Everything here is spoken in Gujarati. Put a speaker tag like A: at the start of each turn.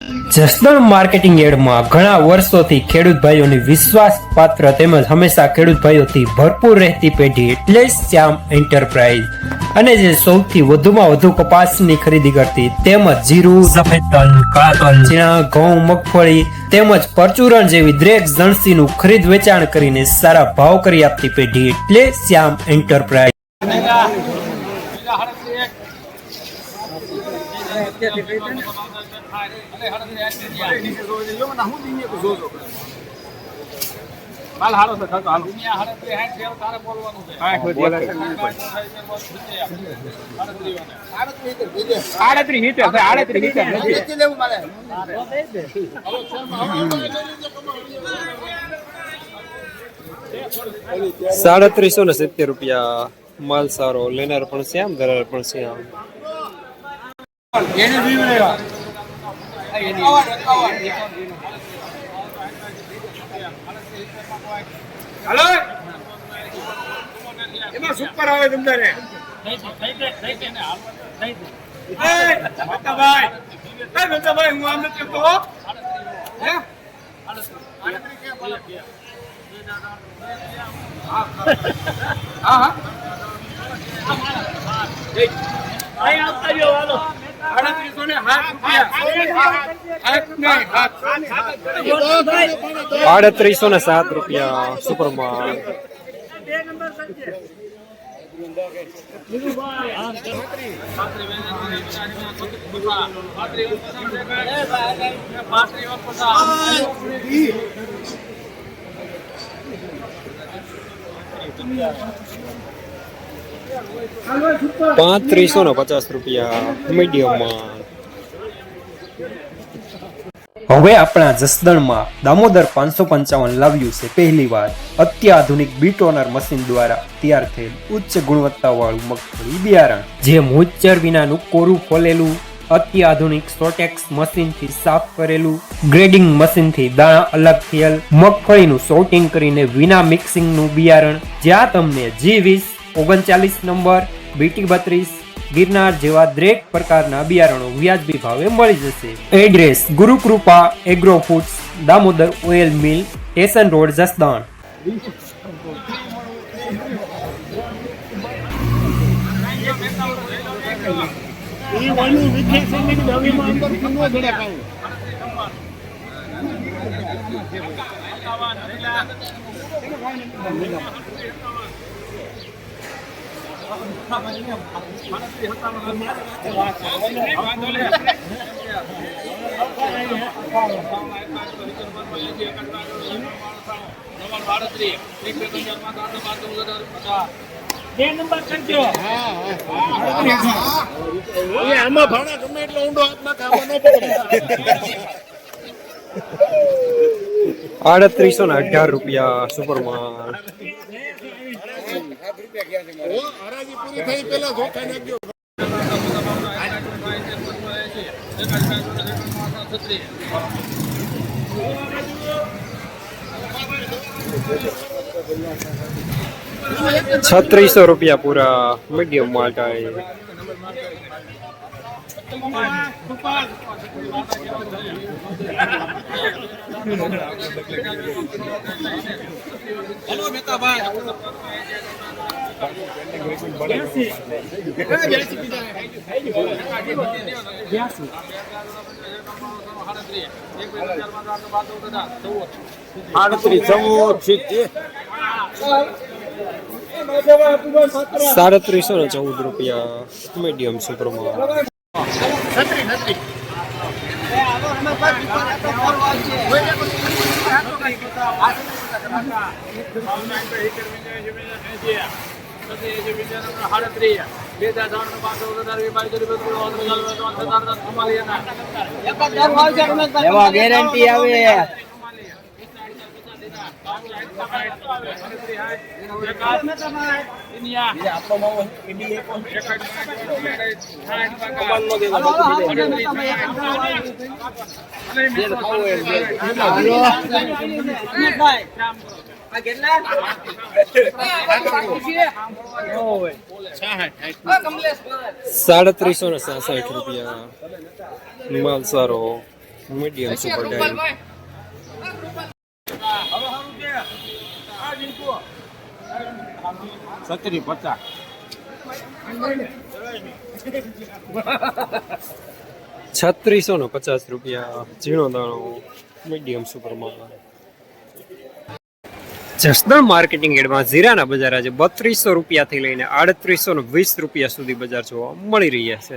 A: જસદણ માર્કેટિંગ યાર્ડમાં ઘણા વર્ષોથી ખેડૂત ભાઈઓની વિશ્વાસપાત્ર તેમજ હંમેશા ખેડૂત ભાઈઓથી ભરપૂર રહેતી પેઢી એટલે શ્યામ એન્ટરપ્રાઇઝ, અને જે સૌથી વધુમાં વધુ કપાસની ખરીદી કરતી તેમજ જીરું, સફેદ તલ, કાળા તલ, ચણા, ઘઉં, મગફળી તેમજ પરચુરણ જેવી દરેક જણસીનું ખરીદ વેચાણ કરીને સારા ભાવ કરી આપતી પેઢી એટલે શ્યામ એન્ટરપ્રાઇઝ।
B: માલ હારો છે કાકા હાલો દુનિયા હાડત હે સેવ તારે બોલવાનું છે હા કોઈ બોલે છે 38 હીટર છે 38 હીટર નથી લેવું મારે
A: ₹3770 માલ સારો, લેનાર પણ શ્યામ, દલાલ પણ શ્યામ।
B: એને જીવ લેવા હાલો એમાં સુપર આવે તમને ભાઈ હું આમ નથી કરતો હે હા
A: ₹3807 સુપરમાલ। ₹3550 મીડિયમ માલ। હવે આપણા જસદણમાં દામોદર 555 લાવ્યું છે પહેલી વાર અત્યાધુનિક બીટોનર મશીન દ્વારા તૈયાર થયેલ ઉચ્ચ ગુણવત્તા વાળું મગફળી બિયારણ, જે મોઇસ્ચર વિનાનું કોરું ફોલેલું, અત્યાધુનિક સોટેક્સ મશીનથી સાફ કરેલું, ગ્રેડિંગ મશીનથી દાણા અલગ થયેલ મગફળીનું સોર્ટિંગ કરીને વિના મિક્સિંગનું બિયારણ, જ્યાં તમને G20, 39 નંબર, BT32, ગિરનાર જેવા દરેક પ્રકારના બિયારણો વ્યાજબી ભાવે મળી જશે। Address Gurukrupa agro foods, Damodar oil mill, station road, Jasdan.
B: આમાં ભાડા ગમે એટલો ઊંડો હાથમાં કામો ન પકડે।
A: ₹3818 સુપરમાલ।
B: હરાજી પૂરી થઈ પેલા જોખા નાખજો।
A: ₹3600 પૂરા મીડિયમ માલ ટાઈપ।
B: હેલો મેતાભાઈ
A: ₹3714 મીડિયમ સુપરમાલ।
C: ગેરંટી આવે।
A: ₹3760 માલ સારો। મીડિયમ સુપર ડાયરી
B: હવે સારું છે આ જીતુ 1750
A: ₹3650 ઝીણો દાણો મીડિયમ સુપરમાં. જસદણ માર્કેટિંગ યાર્ડમાં જીરાના બજાર આજે ₹3200 થી લઈને ₹3820 સુધી બજાર જોવા મળી રહ્યા છે.